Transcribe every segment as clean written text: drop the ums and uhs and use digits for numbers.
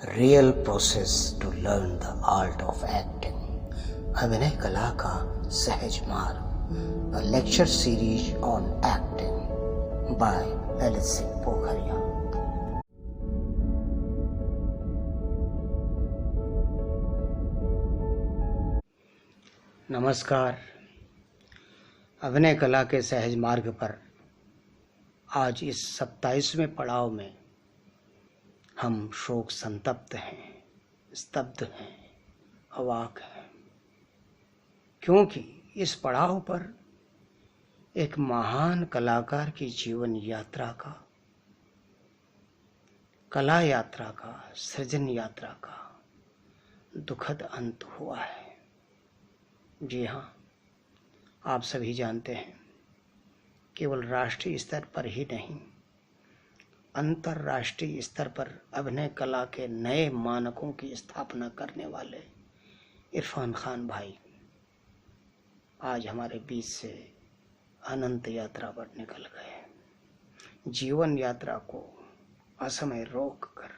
Real process to learn the art of acting. अभिनय कला का सहज मार्ग। A lecture series on acting by Lalit Singh Pokhariya. नमस्कार। अभिनय कला के सहज मार्ग पर आज इस 27वें पड़ाव में हम शोक संतप्त हैं, स्तब्ध हैं, अवाक हैं, क्योंकि इस पड़ाव पर एक महान कलाकार की जीवन यात्रा का, कला यात्रा का, सृजन यात्रा का दुखद अंत हुआ है। जी हाँ, आप सभी जानते हैं, केवल राष्ट्रीय स्तर पर ही नहीं, अंतर्राष्ट्रीय स्तर पर अभिनय कला के नए मानकों की स्थापना करने वाले इरफान खान भाई आज हमारे बीच से अनंत यात्रा पर निकल गए। जीवन यात्रा को असमय रोक कर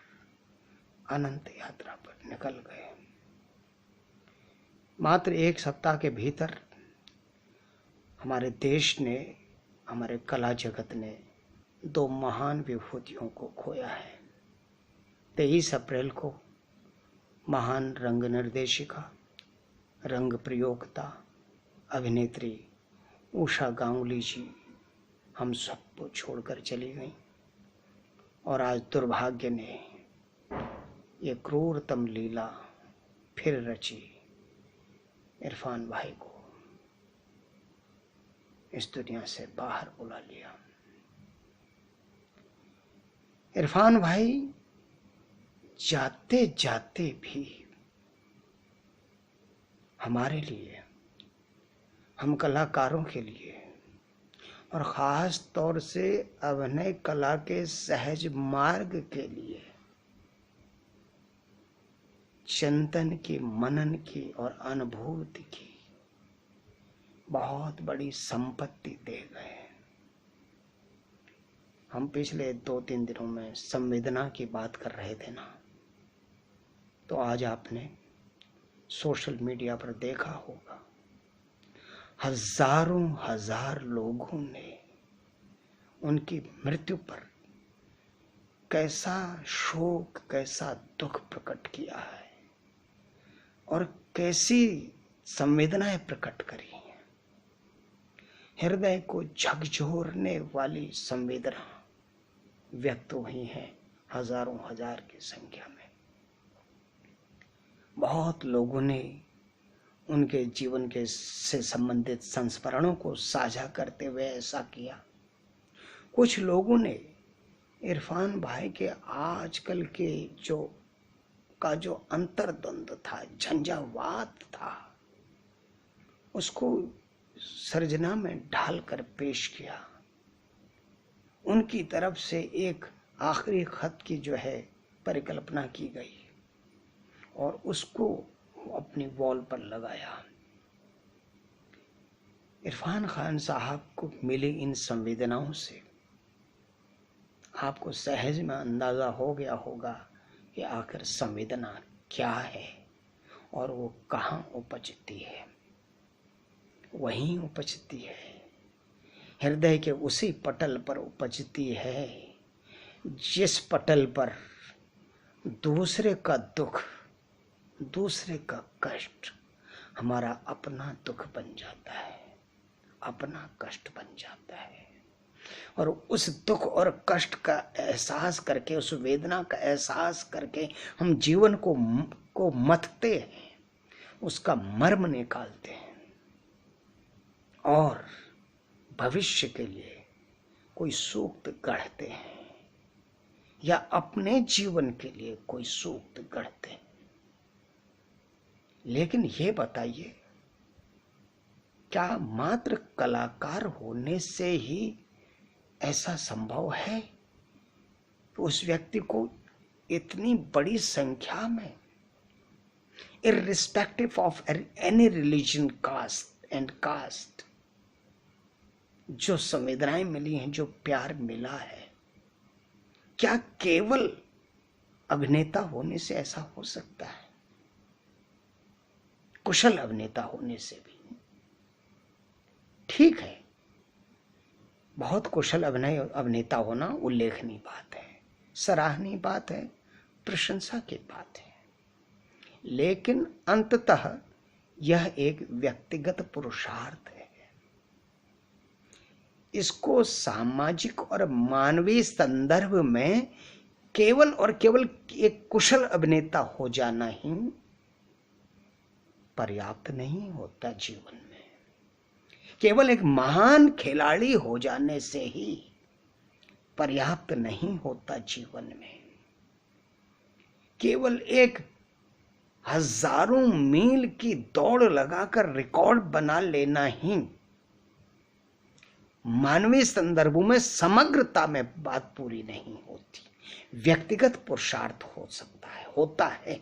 अनंत यात्रा पर निकल गए। मात्र एक सप्ताह के भीतर हमारे देश ने, हमारे कला जगत ने दो महान विभूतियों को खोया है। 23 अप्रैल को महान रंग निर्देशिका, रंग प्रयोक्ता, अभिनेत्री उषा गांगुली जी हम सबको छोड़कर चली गईं। और आज दुर्भाग्य ने ये क्रूरतम लीला फिर रची, इरफान भाई को इस दुनिया से बाहर बुला लिया। इरफान भाई जाते जाते भी हमारे लिए, हम कलाकारों के लिए और ख़ास तौर से अभिनय कला के सहज मार्ग के लिए चिंतन की, मनन की और अनुभूति की बहुत बड़ी संपत्ति दे गए। हम पिछले 2-3 दिनों में संवेदना की बात कर रहे थे ना, तो आज आपने सोशल मीडिया पर देखा होगा, हजारों हजार लोगों ने उनकी मृत्यु पर कैसा शोक, कैसा दुख प्रकट किया है और कैसी संवेदनाएं प्रकट करी हैं। हृदय को झकझोरने वाली संवेदना व्यक्त हुई है हजारों हजार की संख्या में। बहुत लोगों ने उनके जीवन के से संबंधित संस्मरणों को साझा करते हुए ऐसा किया। कुछ लोगों ने इरफान भाई के आजकल के जो अंतर्द्वंद था, झंझावात था, उसको सर्जना में ढालकर पेश किया। उनकी तरफ से एक आखिरी खत की परिकल्पना की गई और उसको अपनी वॉल पर लगाया। इरफान खान साहब को मिली इन संवेदनाओं से आपको सहज में अंदाजा हो गया होगा कि आखिर संवेदना क्या है और वो कहाँ उपजती है। वहीं उपजती है, हृदय के उसी पटल पर उपजती है जिस पटल पर दूसरे का दुख, दूसरे का कष्ट हमारा अपना दुख बन जाता है, अपना कष्ट बन जाता है। और उस दुख और कष्ट का एहसास करके, उस वेदना का एहसास करके हम जीवन को मथते हैं, उसका मर्म निकालते हैं और भविष्य के लिए कोई सूक्त गढ़ते हैं या अपने जीवन के लिए कोई सूक्त गढ़ते हैं। लेकिन ये बताइए, क्या मात्र कलाकार होने से ही ऐसा संभव है कि उस व्यक्ति को इतनी बड़ी संख्या में, irrespective of any religion, caste, जो संवेदनाएं मिली हैं, जो प्यार मिला है, क्या केवल अभिनेता होने से ऐसा हो सकता है, कुशल अभिनेता होने से भी। ठीक है, बहुत कुशल अभिनेता होना उल्लेखनीय बात है, सराहनीय बात है, प्रशंसा की बात है, लेकिन अंततः यह एक व्यक्तिगत पुरुषार्थ है। इसको सामाजिक और मानवीय संदर्भ में केवल और केवल एक कुशल अभिनेता हो जाना ही पर्याप्त नहीं होता जीवन में। केवल एक महान खिलाड़ी हो जाने से ही पर्याप्त नहीं होता जीवन में। केवल एक हजारों मील की दौड़ लगाकर रिकॉर्ड बना लेना ही मानवीय संदर्भों में समग्रता में बात पूरी नहीं होती। व्यक्तिगत पुरुषार्थ हो सकता है, होता है,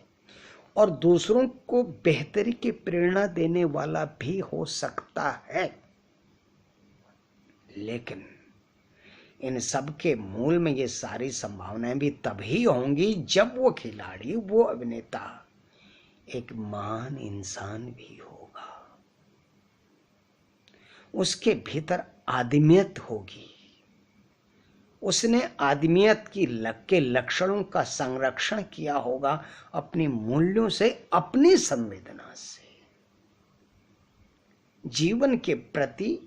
और दूसरों को बेहतरी की प्रेरणा देने वाला भी हो सकता है, लेकिन इन सब के मूल में ये सारी संभावनाएं भी तभी होंगी जब वो खिलाड़ी, वो अभिनेता एक महान इंसान भी होगा। उसके भीतर आदमियत होगी, उसने आदमियत के लक्षणों का संरक्षण किया होगा अपने मूल्यों से, अपनी संवेदना से, जीवन के प्रति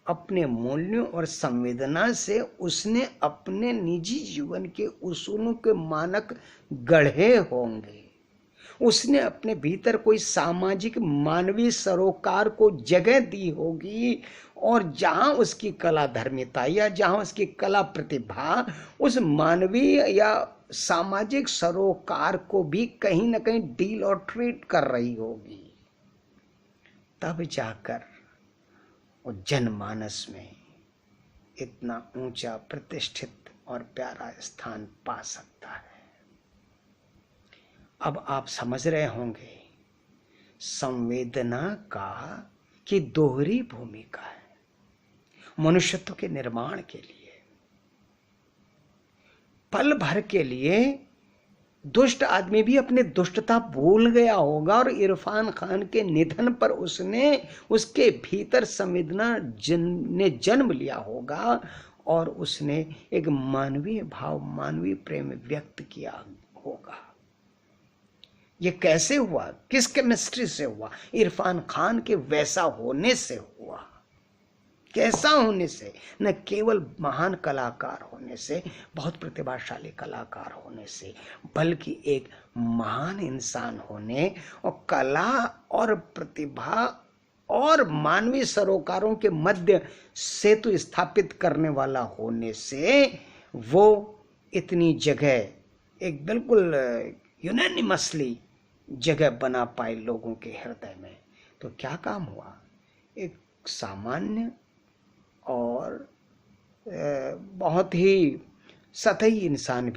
अपने मूल्यों और संवेदना से उसने अपने निजी जीवन के उसूलों के मानक गढ़े होंगे। उसने अपने भीतर कोई सामाजिक मानवीय सरोकार को जगह दी होगी, और जहां उसकी कला धर्मिता या जहां उसकी कला प्रतिभा उस मानवीय या सामाजिक सरोकार को भी कहीं ना कहीं डील और ट्रीट कर रही होगी, तब जाकर वो जनमानस में इतना ऊंचा, प्रतिष्ठित और प्यारा स्थान पा सकता है। अब आप समझ रहे होंगे संवेदना की दोहरी भूमिका है मनुष्यत्व के निर्माण के लिए। पल भर के लिए दुष्ट आदमी भी अपनी दुष्टता भूल गया होगा, और इरफान खान के निधन पर उसके भीतर संवेदना ने जन्म लिया होगा, और उसने एक मानवीय भाव, मानवीय प्रेम व्यक्त किया होगा। ये कैसे हुआ? किस केमिस्ट्री से हुआ? इरफान खान के वैसा होने से हुआ। कैसा होने से? न केवल महान कलाकार होने से, बहुत प्रतिभाशाली कलाकार होने से, बल्कि एक महान इंसान होने और कला और प्रतिभा और मानवीय सरोकारों के मध्य सेतु स्थापित करने वाला होने से वो इतनी जगह, एक बिल्कुल यूनानिमसली जगह बना पाए लोगों के हृदय में। तो क्या काम हुआ? एक सामान्य और बहुत ही सतही इंसान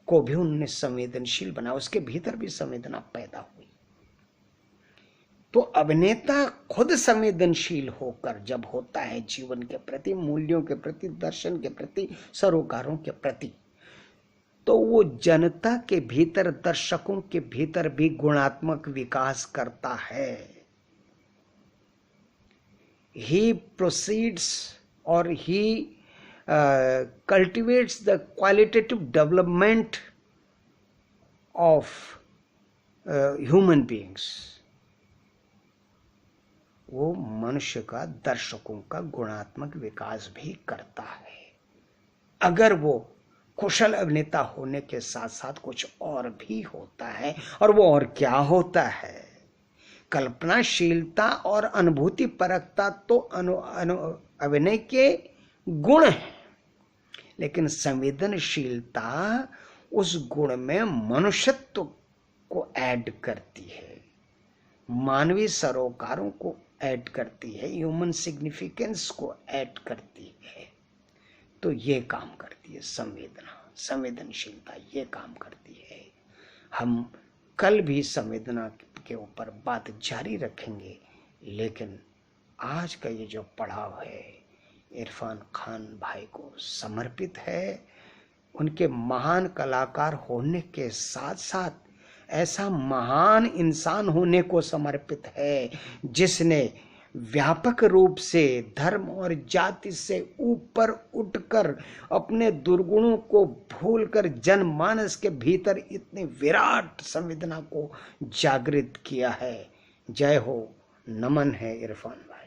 को भी उन्होंने संवेदनशील बना, उसके भीतर भी संवेदना पैदा हुई। तो अभिनेता खुद संवेदनशील होकर जब होता है जीवन के प्रति, मूल्यों के प्रति, दर्शन के प्रति, सरोकारों के प्रति, तो वो जनता के भीतर, दर्शकों के भीतर भी गुणात्मक विकास करता है। He proceeds or he cultivates the qualitative development of human beings. वो मनुष्य का, दर्शकों का गुणात्मक विकास भी करता है, अगर वो कुशल अभिनेता होने के साथ साथ कुछ और भी होता है। और वो और क्या होता है? कल्पनाशीलता और अनुभूति परकता तो अभिनय के गुण है, लेकिन संवेदनशीलता उस गुण में मनुष्यत्व को ऐड करती है, मानवीय सरोकारों को ऐड करती है, ह्यूमन सिग्निफिकेंस को ऐड करती है। तो ये काम करती है संवेदनशीलता, ये काम करती है। हम कल भी संवेदना के ऊपर बात जारी रखेंगे, लेकिन आज का ये जो पड़ाव है इरफान खान भाई को समर्पित है। उनके महान कलाकार होने के साथ साथ ऐसा महान इंसान होने को समर्पित है जिसने व्यापक रूप से धर्म और जाति से ऊपर उठकर अपने दुर्गुणों को भूलकर जनमानस के भीतर इतनी विराट संवेदना को जागृत किया है। जय हो, नमन है इरफान भाई।